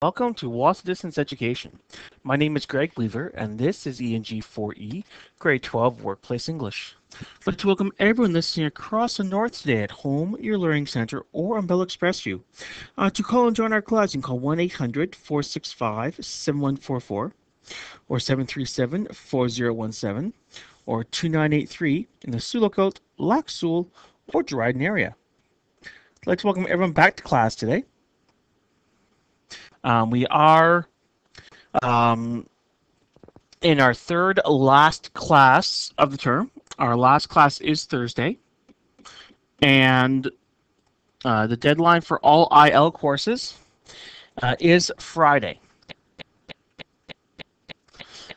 Welcome to Walls Distance Education. My name is Greg Weaver, and this is ENG4E, Grade 12 Workplace English. I'd like to welcome everyone listening across the north today at home, your learning center, or on Bell Express View. To call and join our class, you can call 1-800-465-7144 or 737-4017 or 2983 in the Sioux Lookout, Lac Seul, or Dryden area. I'd like to welcome everyone back to class today. We are in our third last class of the term. Our last class is Thursday, and the deadline for all IL courses is Friday.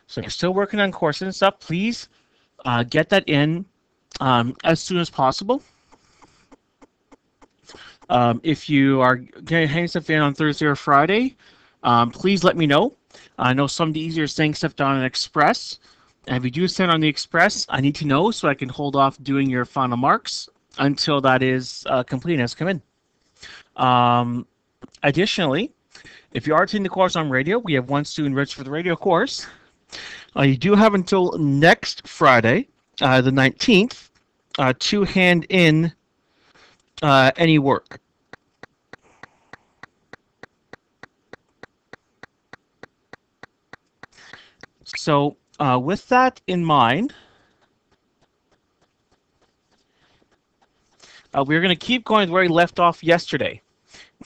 So if you're still working on courses and stuff, please get that in as soon as possible. If you are going to hang stuff in on Thursday or Friday, please let me know. I know some of the easier things stuff down on Express. And if you do send on the Express, I need to know so I can hold off doing your final marks until that is complete and has come in. Additionally, if you are taking the course on radio, we have one student registered for the radio course. You do have until next Friday, the 19th, to hand in any work. So with that in mind, we're going to keep going where we left off yesterday.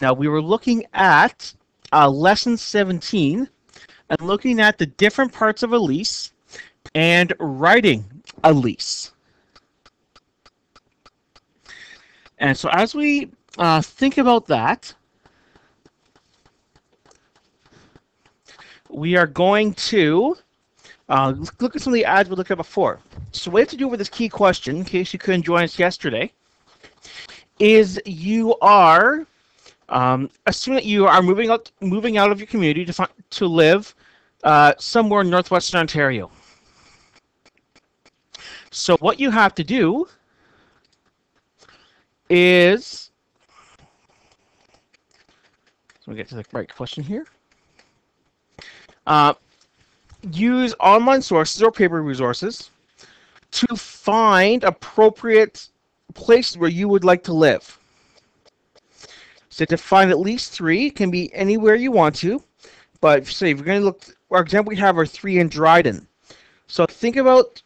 Now, we were looking at Lesson 17 and looking at the different parts of a lease and writing a lease. And so as we think about that, we are going to look at some of the ads we looked at before. So what we have to do with this key question, in case you couldn't join us yesterday, is you are assuming that you are moving out of your community to live somewhere in northwestern Ontario. So what you have to do is, let me get to the right question here. Use online sources or paper resources to find appropriate places where you would like to live. So to find at least 3, it can be anywhere you want to, but say if you're going to look, for example, we have our 3 in Dryden. So think about,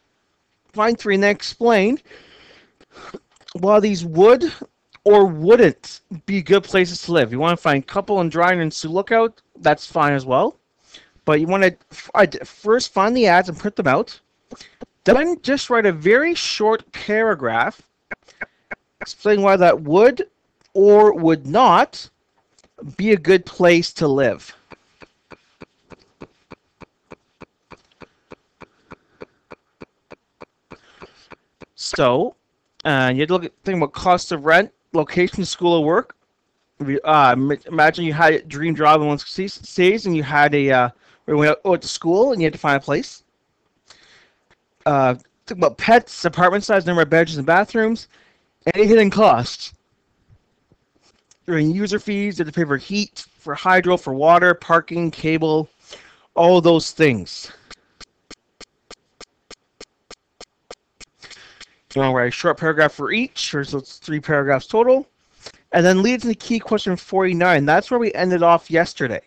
find 3 and then explain why these would or wouldn't be good places to live. You want to find a couple in Dryden and Sioux Lookout, that's fine as well. But you want to first find the ads and print them out. Then just write a very short paragraph explaining why that would or would not be a good place to live. So, you have to think about cost of rent, location, school, or work. Imagine you had a dream job in one stays and you had we went out to school and you had to find a place. Think about pets, apartment size, number of bedrooms and bathrooms, any hidden costs. During user fees, you have to pay for heat, for hydro, for water, parking, cable, all those things. You want to write a short paragraph for each, so it's 3 paragraphs total. And then leads into key question 49. That's where we ended off yesterday.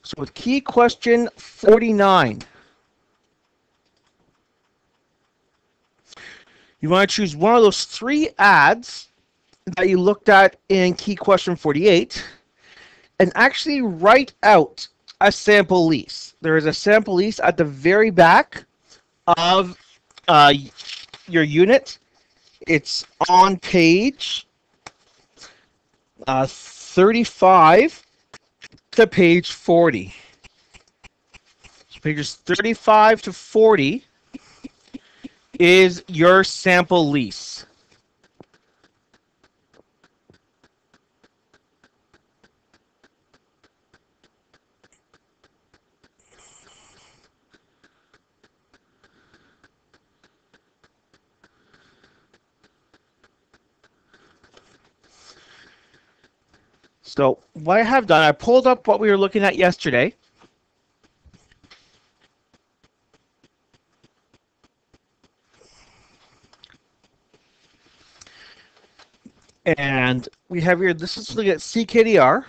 So with key question 49, you want to choose one of those 3 ads that you looked at in key question 48 and actually write out a sample lease. There is a sample lease at the very back of your unit. It's on page 35 to page 40. So pages 35 to 40 is your sample lease. So what I have done, I pulled up what we were looking at yesterday. And we have here, this is looking at CKDR.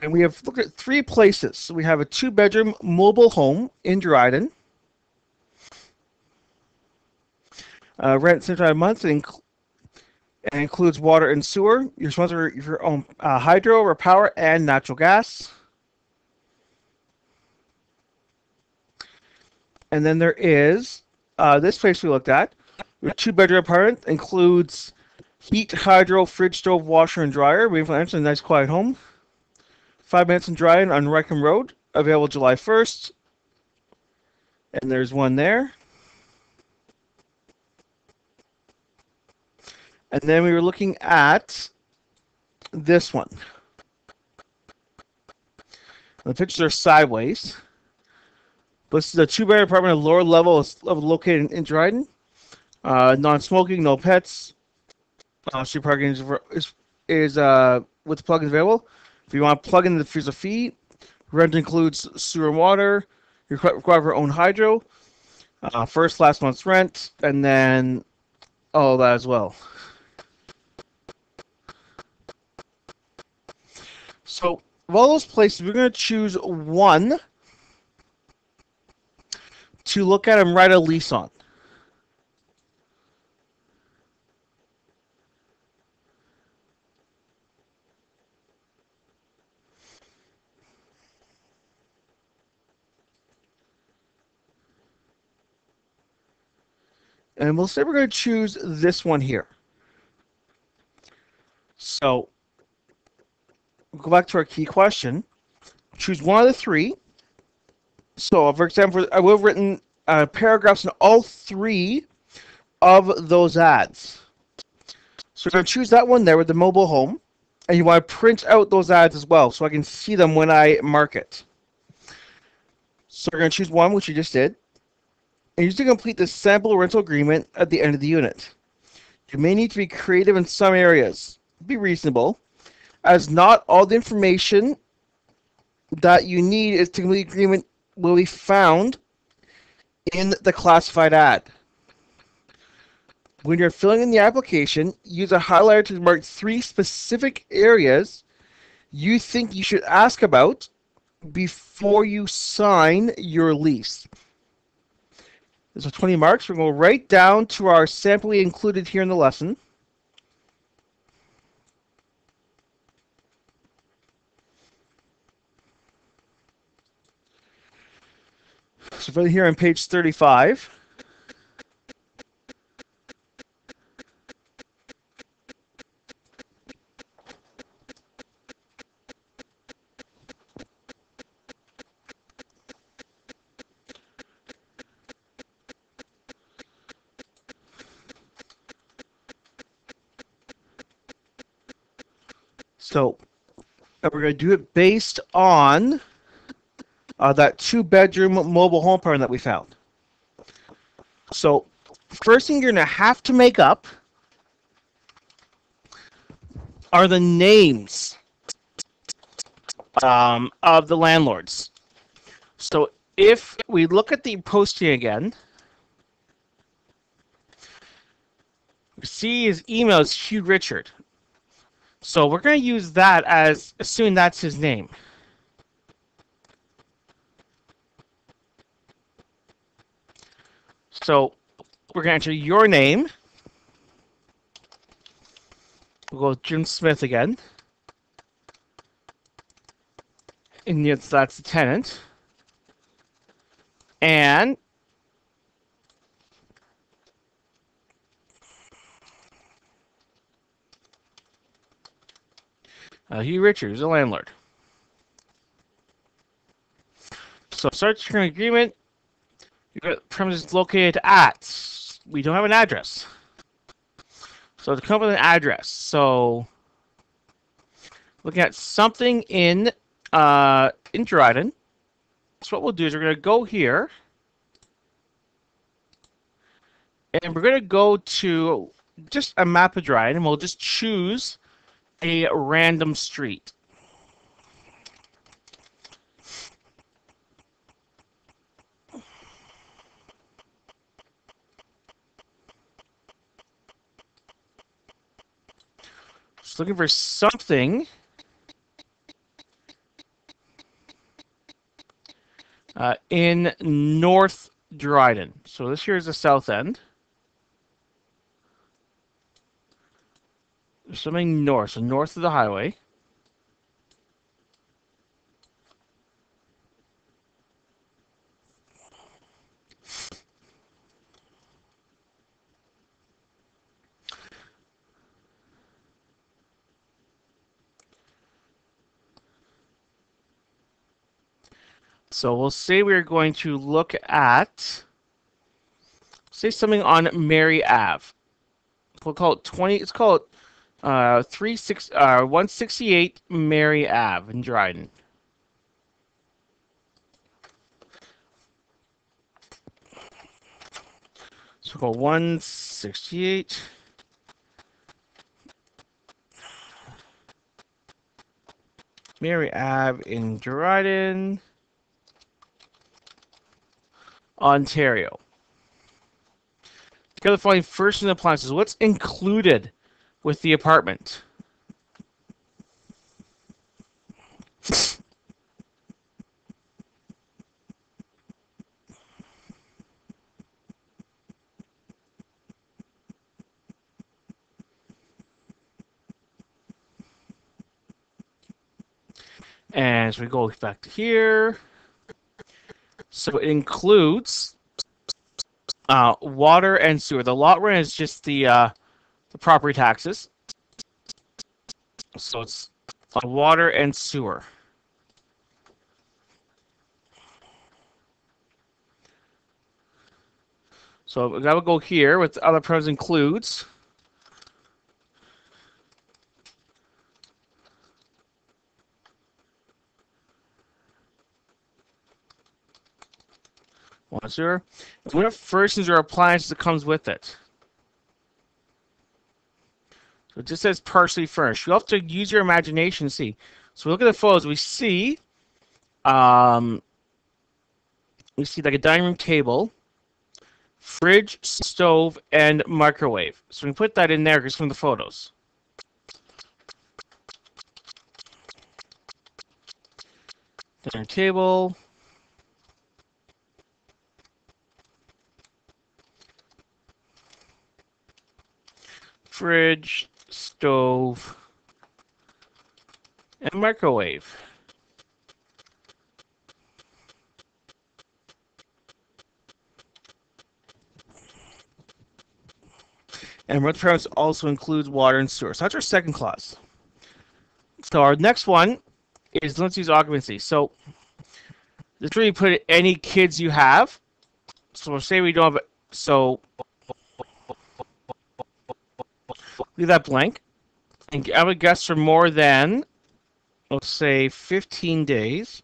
And we have looked at 3 places. So we have a 2-bedroom mobile home in Dryden. Rent $75 a month and includes water and sewer. You're responsible for your own hydro or power and natural gas. And then there is this place we looked at. A 2-bedroom apartment includes heat, hydro, fridge, stove, washer, and dryer. Waiting for a nice quiet home. 5 minutes in Dryden on Wreckham Road. Available July 1st. And there's one there. And then we were looking at this one. The pictures are sideways. This is a 2-bedroom apartment at lower level located in Dryden. Non-smoking, no pets. Street parking is with plugins available. If you want to plug in the fees of fee, rent includes sewer and water. You require your own hydro. Last month's rent, and then all that as well. So of all those places, we're going to choose one to look at and write a lease on. And we'll say we're going to choose this one here. So we'll go back to our key question. Choose one of the 3. So, for example, I would have written paragraphs in all 3 of those ads. So we're going to choose that one there with the mobile home. And you want to print out those ads as well so I can see them when I mark it. So we're going to choose one, which you just did. And you need to complete the sample rental agreement at the end of the unit. You may need to be creative in some areas. Be reasonable, as not all the information that you need is to complete the agreement will be found in the classified ad. When you're filling in the application, use a highlighter to mark 3 specific areas you think you should ask about before you sign your lease. There's 20 marks. We're going to go right down to our sample we included here in the lesson. So right here on page 35. So we're going to do it based on that 2-bedroom mobile home apartment that we found. So first thing you're going to have to make up are the names of the landlords. So if we look at the posting again, we see his email is Hugh Richard. So we're going to use that as assuming that's his name. So we're going to enter your name. We'll go with Jim Smith again. And yes, that's the tenant. And Hugh Richards, the landlord. So search your agreement. You've got premises located at. We don't have an address. So to come up with an address. So looking at something in Dryden. So what we'll do is we're going to go here. And we're going to go to just a map of Dryden, and we'll just choose a random street. Just looking for something in North Dryden. So this here is the south end. There's something north, so north of the highway. So we'll say we're going to look at, say something on Mary Ave. We'll call it 20. Let's call it 168 Mary Ave in Dryden. So we'll call 168 Mary Ave in Dryden, Ontario. Together find first in appliances. What's included with the apartment? And so we go back to here. So it includes water and sewer. The lot rent is just the property taxes. So it's water and sewer. So that would go here with other pros includes. Water, sewer. What furnishings or appliances that comes with it? So it just says partially furnished. You have to use your imagination to see. So we look at the photos. We see like a dining room table, fridge, stove, and microwave. So we can put that in there because from the photos. Dining table. Fridge, stove, and microwave. And rent preference also includes water and sewer. So that's our second clause. So our next one is let's use occupancy. So this really put any kids you have. So we'll say we don't have. So leave that blank. And I would guess for more than, let's say, 15 days.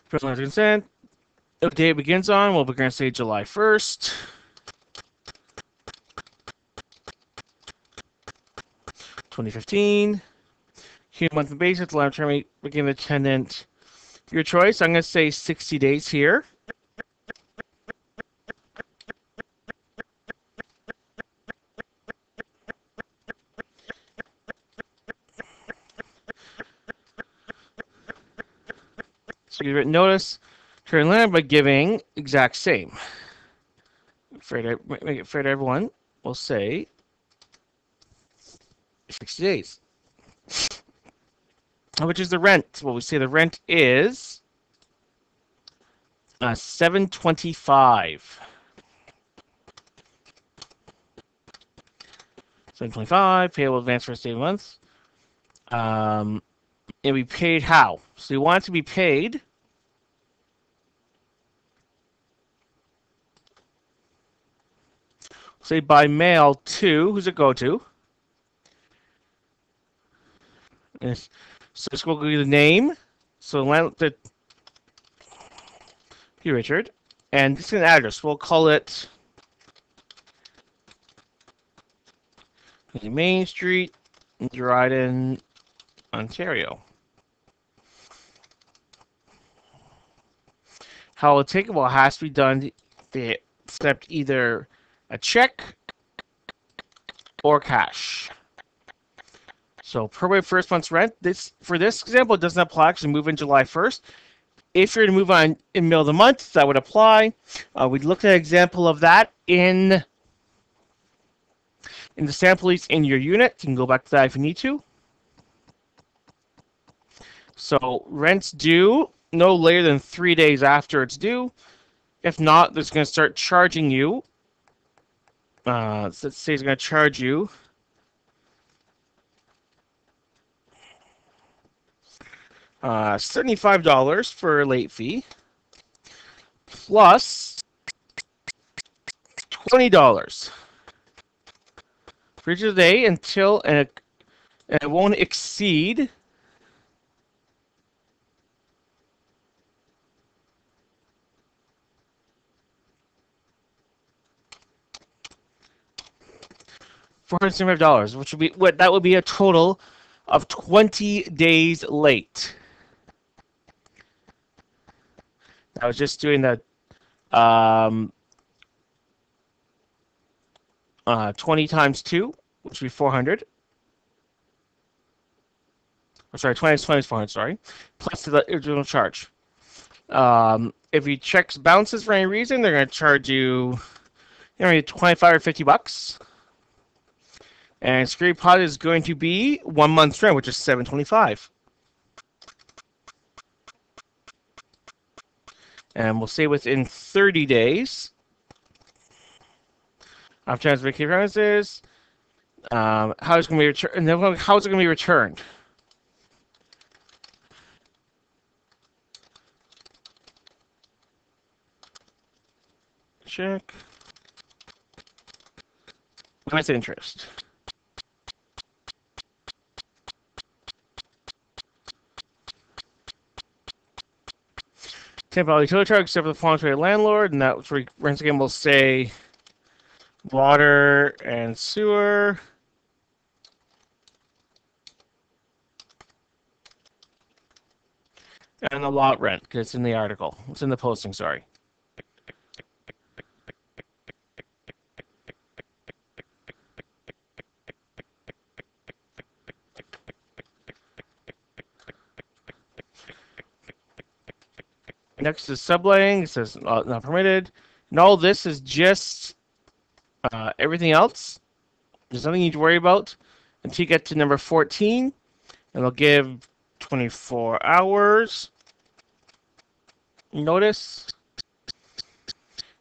Personal consent. The day it begins on, well, we're going to say July 1st. 2015. Human monthly basis, long term begin the tenant. Your choice. I'm going to say 60 days here. So you written notice. Turn land by giving exact same. Make it fair to everyone. We'll say 60 days. How much is the rent? Well, we say the rent is $725. $725 payable advance for 8 months. And we paid how? So you want it to be paid. Say by mail to, who's it go to? Yes. So let's go to the name. So here, Richard, and this is an address. We'll call it Main Street, Dryden, Ontario. How it take? Well, it has to be done. They accept either a check or cash. So prorate first month's rent. For this example, it doesn't apply because we move in July 1st. If you're to move on in the middle of the month, that would apply. We looked at an example of that in the sample lease in your unit. You can go back to that if you need to. So rent's due no later than 3 days after it's due. If not, it's going to start charging you. Let's say it's going to charge you $75 for a late fee, plus $20 for each of the day until and it won't exceed $475, which would be that would be a total of 20 days late. I was just doing the 20 times 2, which would be 400. Or sorry, 20 times 20 is 400, sorry. Plus the original charge. If your checks bounces for any reason, they're going to charge you 25 or $50. And security deposit is going to be 1 month's rent, which is $725. And we'll say within 30 days of transfer vacation premises, how it's going to be returned, and then how is it going to be returned? Check with interest. Temporary utility charge except for the following to the landlord, and that's where once again we'll say water and sewer. And the lot rent, because it's in the article. It's in the posting, sorry. Next is subletting. It says not permitted. And all this is just everything else. There's nothing you need to worry about until you get to number 14. And they'll give 24 hours notice.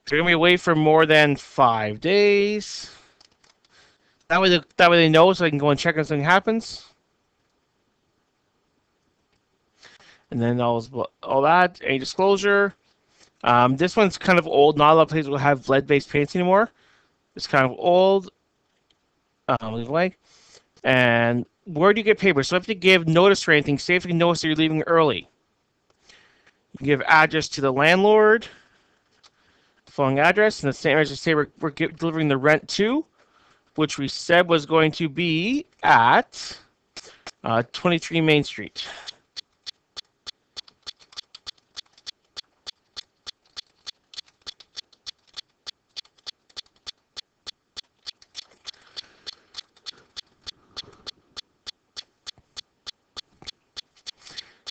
So you're going to be away for more than 5 days. That way they know, so they can go and check if something happens. And then all that, any disclosure. This one's kind of old. Not a lot of places will have lead-based paints anymore. It's kind of old. Leave away. And where do you get paper? So if you give notice for anything, say if you notice that you're leaving early, you can give address to the landlord, following address, and the same address say we're delivering the rent to, which we said was going to be at 23 Main Street.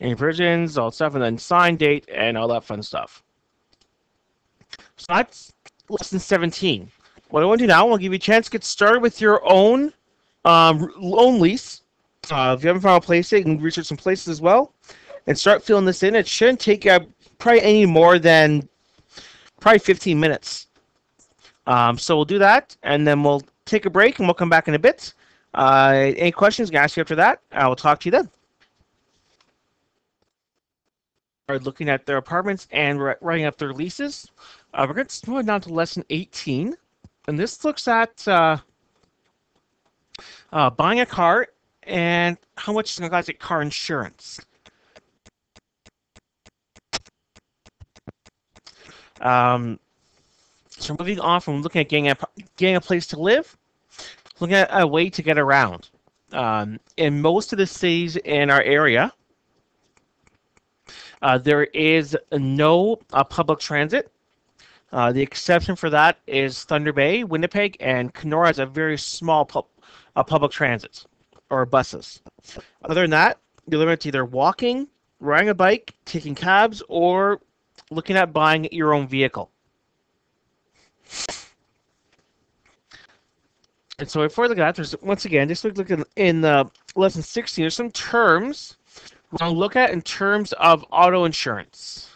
Any versions, all stuff, and then sign date and all that fun stuff. So that's lesson 17. What I want to do now, I'll give you a chance to get started with your own lease. If you haven't found a place, you can research some places as well, and start filling this in. It shouldn't take you probably any more than probably 15 minutes. So we'll do that, and then we'll take a break, and we'll come back in a bit. Any questions, I can ask you after that. I will talk to you then. Are looking at their apartments and writing up their leases. We're going to move down to lesson 18, and this looks at buying a car and how much it's going to cost to get car insurance. So moving on from looking at getting a place to live, looking at a way to get around. In most of the cities in our area, there is no public transit. The exception for that is Thunder Bay, Winnipeg, and Kenora has a very small public transit or buses. Other than that, you're limited to either walking, riding a bike, taking cabs, or looking at buying your own vehicle. And so before the that, there's once again, just look in lesson 16, there's some terms we're going to look at in terms of auto insurance.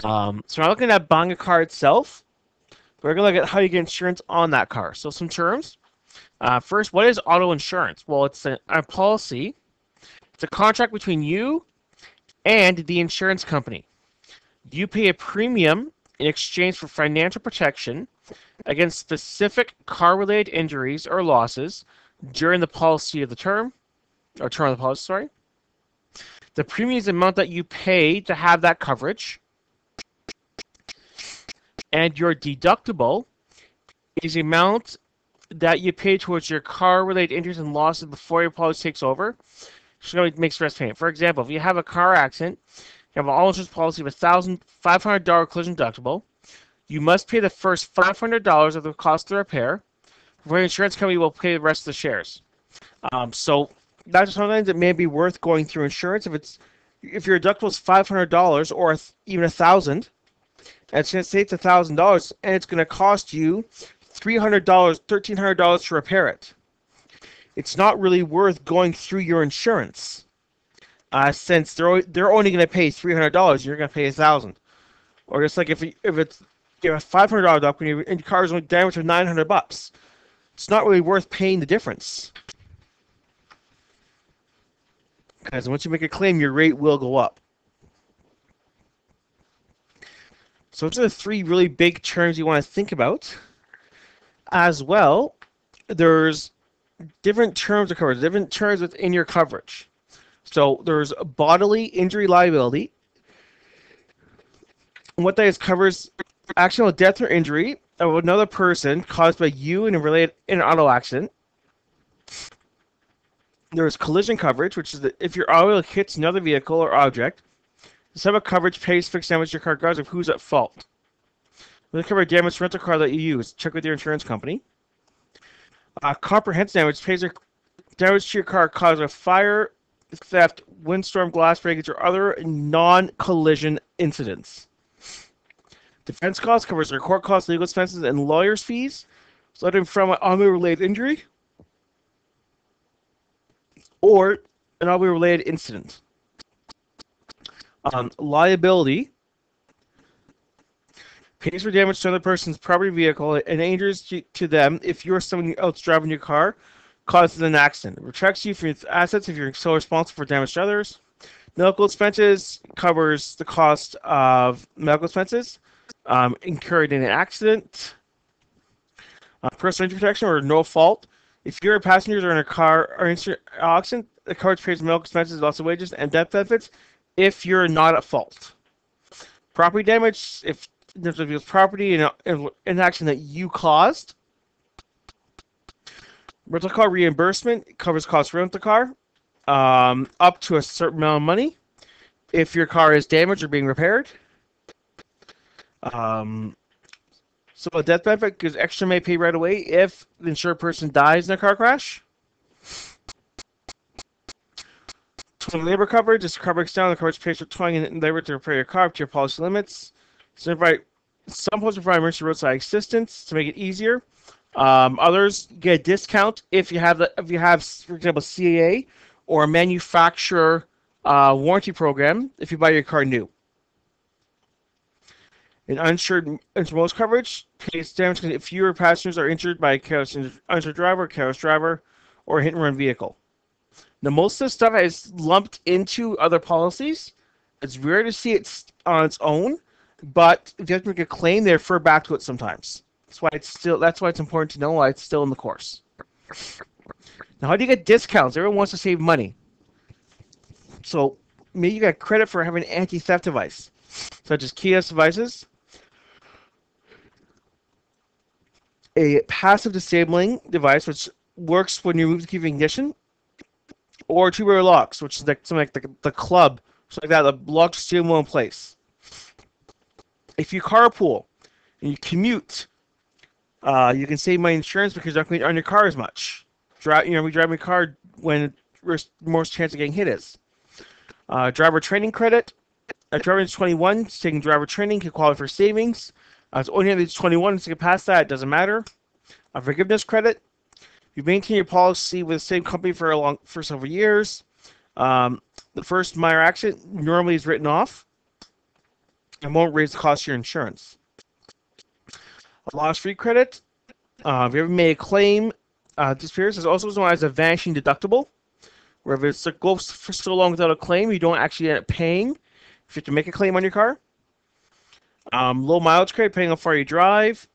So we're not looking at buying a car itself. We're going to look at how you get insurance on that car. So some terms. First, what is auto insurance? Well, it's a policy. It's a contract between you and the insurance company. You pay a premium in exchange for financial protection against specific car-related injuries or losses during the policy of the term, or term of the policy, sorry. The premium is the amount that you pay to have that coverage, and your deductible is the amount that you pay towards your car-related injuries and losses before your policy takes over. So it makes the rest payment. For example, if you have a car accident, you have an all-insurance policy with $1,500 collision deductible, you must pay the first $500 of the cost of the repair, before the insurance company will pay the rest of the shares. So that's sometimes it may be worth going through insurance if your deductible is $500 or even $1,000, and it's going to say it's $1,000, and it's going to cost you $300, $1,300 to repair it. It's not really worth going through your insurance, since they're only going to pay $300, you're going to pay $1,000. Or just like if it's a $500 deductible and your car is only damaged for $900, it's not really worth paying the difference. Because once you make a claim, your rate will go up. So those are the three really big terms you want to think about. As well, there's different terms of coverage, different terms within your coverage. So there's bodily injury liability. And what that is covers accidental death or injury of another person caused by you in an auto accident. There's collision coverage, which is that if your auto hits another vehicle or object, the sum of coverage pays fixed damage to your car regardless of who's at fault. We'll cover damage to rental car that you use. Check with your insurance company. Comprehensive damage pays damage to your car caused by fire, theft, windstorm, glass breakage, or other non-collision incidents. Defense costs covers your court costs, legal expenses, and lawyers' fees resulting from an automobile-related injury or an automobile-related incident. Liability pays for damage to another person's property, vehicle, and injuries to them if you or someone else driving your car causes an accident. It protects you from your assets if you're so responsible for damage to others. Medical expenses covers the cost of medical expenses incurred in an accident. Personal injury protection or no fault. If you're a passenger or in a car or accident, the coverage pays medical expenses, loss of wages, and death benefits if you're not at fault. Property damage, if there's a property in an action that you caused. Rental car reimbursement covers costs for rental car up to a certain amount of money if your car is damaged or being repaired. So a death benefit gives extra may pay right away if the insured person dies in a car crash. Towing labor coverage is coverage down. The coverage pays for towing and labor to repair your car up to your policy limits. Some policies provide emergency roadside assistance to make it easier. Others get a discount if you have, for example, CAA or a manufacturer warranty program if you buy your car new. An uninsured most coverage pays damage if fewer passengers are injured by a careless uninsured driver, careless driver, or a hit-and-run vehicle. Now, most of this stuff is lumped into other policies. It's rare to see it on its own, but if you have to make a claim, they refer back to it sometimes. That's why it's important to know why it's still in the course. Now, how do you get discounts? Everyone wants to save money. So maybe you got credit for having an anti-theft device. such as keyless devices, a passive disabling device, which works when you remove the key from ignition, or two-way locks, which is like something like the club, something like that, the lock steering wheel in place. If you carpool and you commute, you can save money insurance because you're not going to on your car as much. We drive your car when most chance of getting hit is. Driver training credit. A driver is 21, taking driver training can qualify for savings. It's only at age 21, so you get past that, it doesn't matter. A forgiveness credit. You maintain your policy with the same company for several years. The first minor accident normally is written off and won't raise the cost of your insurance. A loss-free credit. If you ever made a claim, disappears. There's also known as a vanishing deductible, where if it goes for so long without a claim, you don't actually end up paying if you have to make a claim on your car. Low mileage credit, depending on how far you drive,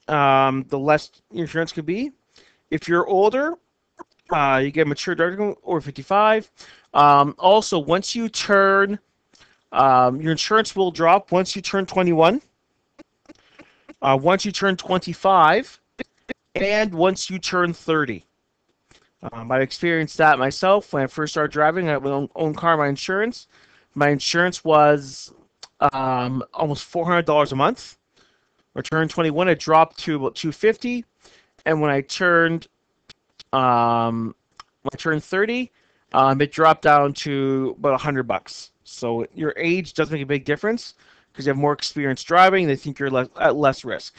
the less your insurance could be. If you're older, you get a mature deductible over 55. Also, once you turn, your insurance will drop once you turn 21, once you turn 25, and once you turn 30. I've experienced that myself when I first started driving. I had my own car, my insurance. My insurance was almost $400 a month. When I turned 21, it dropped to about $250, and when I turned 30, it dropped down to about $100. So your age does make a big difference because you have more experience driving. They think you're at less risk.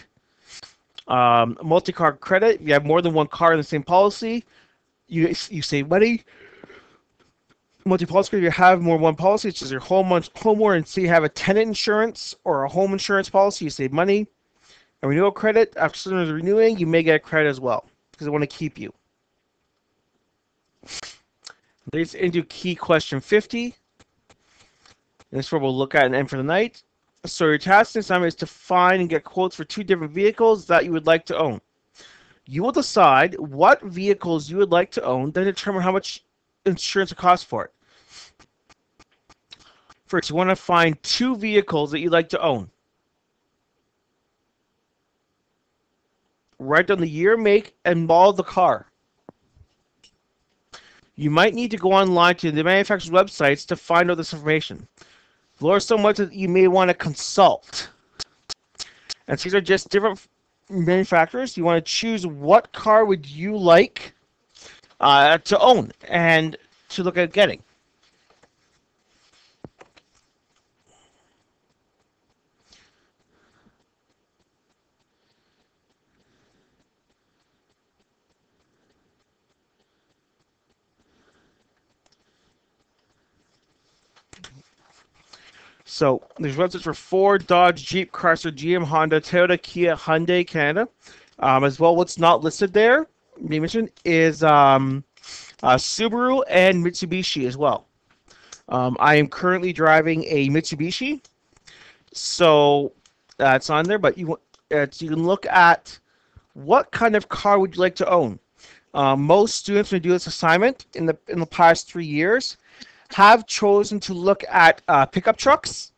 Multi-car credit. If you have more than one car in the same policy, you save money. Multi-policy, if you have more than one policy, such as your homeowner, and say you have a tenant insurance or a home insurance policy, you save money. A renewal credit, after someone is renewing, you may get a credit as well because they want to keep you. Leads into key question 50. This is what we'll look at and end for the night. So your task this time is to find and get quotes for 2 different vehicles that you would like to own. You will decide what vehicles you would like to own, then determine how much insurance it costs for it. First, you want to find 2 vehicles that you'd like to own. Write down the year, make, and model of the car. You might need to go online to the manufacturer's websites to find out this information. There are so much that you may want to consult. And these are just different manufacturers. You want to choose what car would you like to own and to look at getting. So there's websites for Ford, Dodge, Jeep, Chrysler, GM, Honda, Toyota, Kia, Hyundai, Canada. As well, what's not listed there, they mentioned, is Subaru and Mitsubishi as well. I am currently driving a Mitsubishi, so it's on there. But you can look at what kind of car would you like to own. Most students, when they do this assignment in the past 3 years, have chosen to look at pickup trucks,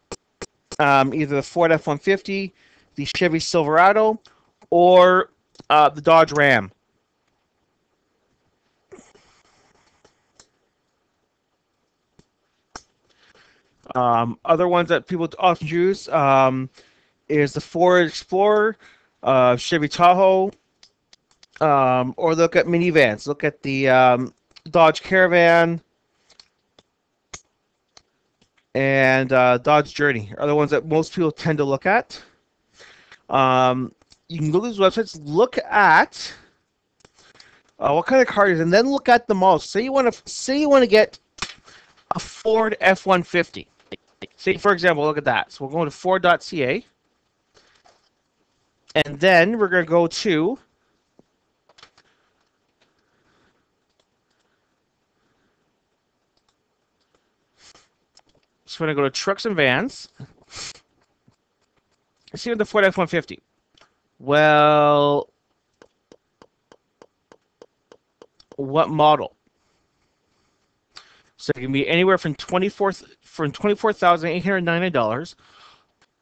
either the Ford F-150, the Chevy Silverado, or the Dodge Ram. Other ones that people often use is the Ford Explorer, Chevy Tahoe, or look at minivans. Look at the Dodge Caravan, and Dodge Journey are the ones that most people tend to look at. You can go to these websites, look at what kind of car it is, and then look at the models. Say you want to get a Ford F-150. Say, for example, look at that. So we'll go to Ford.ca, and then we're going to go to So we're going to go to trucks and vans. Let's see what the Ford F-150. Well, what model? So it can be anywhere from $24,890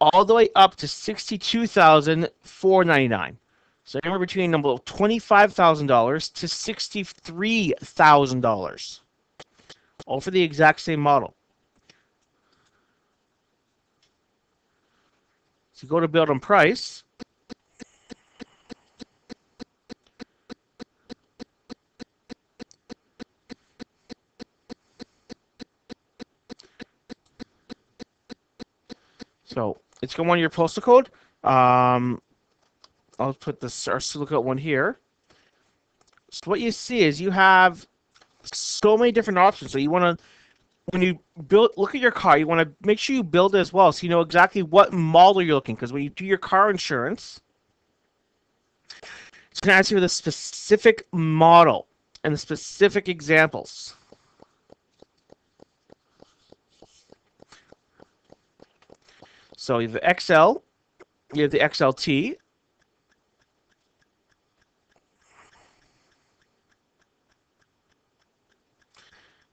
all the way up to $62,499. So anywhere between number $25,000 to $63,000, all for the exact same model. So go to build on price. So it's going to want your postal code. I'll put this our silicate one here. So what you see is you have so many different options. So you want to, when you look at your car, you want to make sure you build it as well, so you know exactly what model you're looking. Because when you do your car insurance, it's going to ask you for the specific model and the specific examples. So you have the XL, you have the XLT.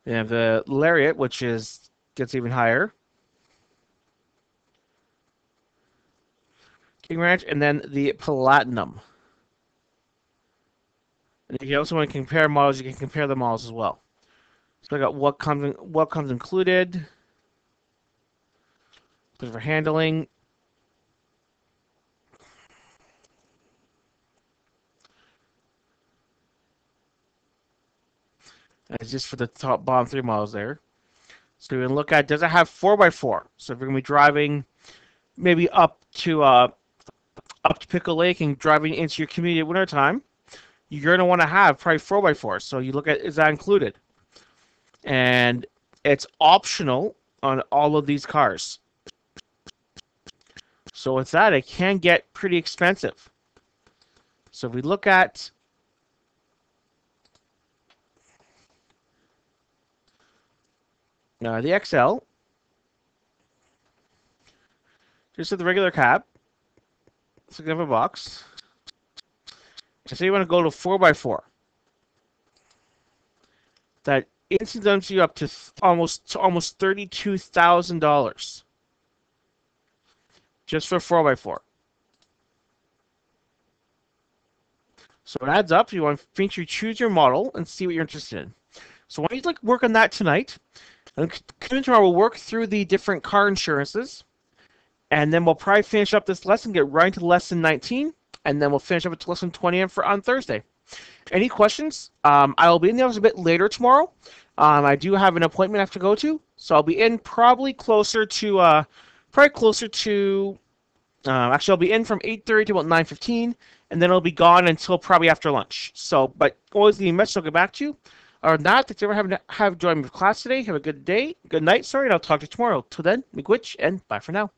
You have the Lariat, which gets even higher. King Ranch, and then the Platinum. And if you also want to compare models, you can compare the models as well. So I got what comes included. For handling. And it's just for the top bottom 3 models there. So we're going to look at, does it have 4x4? So if you're going to be driving maybe up to Pickle Lake and driving into your community at wintertime, you're going to want to have probably 4x4. So you look at, is that included? And it's optional on all of these cars. So with that, it can get pretty expensive. So if we look at the XL, just at the regular cab, so you have a box. And say you want to go to 4x4. That instantly dumps you up to almost $32,000 just for 4x4. So it adds up. You want to make sure you choose your model and see what you're interested in. So why don't you work on that tonight? And tomorrow we'll work through the different car insurances, and then we'll probably finish up this lesson, get right into lesson 19, and then we'll finish up with lesson 20 on Thursday. Any questions? I will be in the office a bit later tomorrow. I do have an appointment I have to go to, so I'll be in probably closer to actually I'll be in from 8:30 to about 9:15, and then I'll be gone until probably after lunch. So, but always leave a message, I'll get back to you. Or not, if you ever have joined me for class today, have a good day, good night, sorry, and I'll talk to you tomorrow. Till then, miigwech, and bye for now.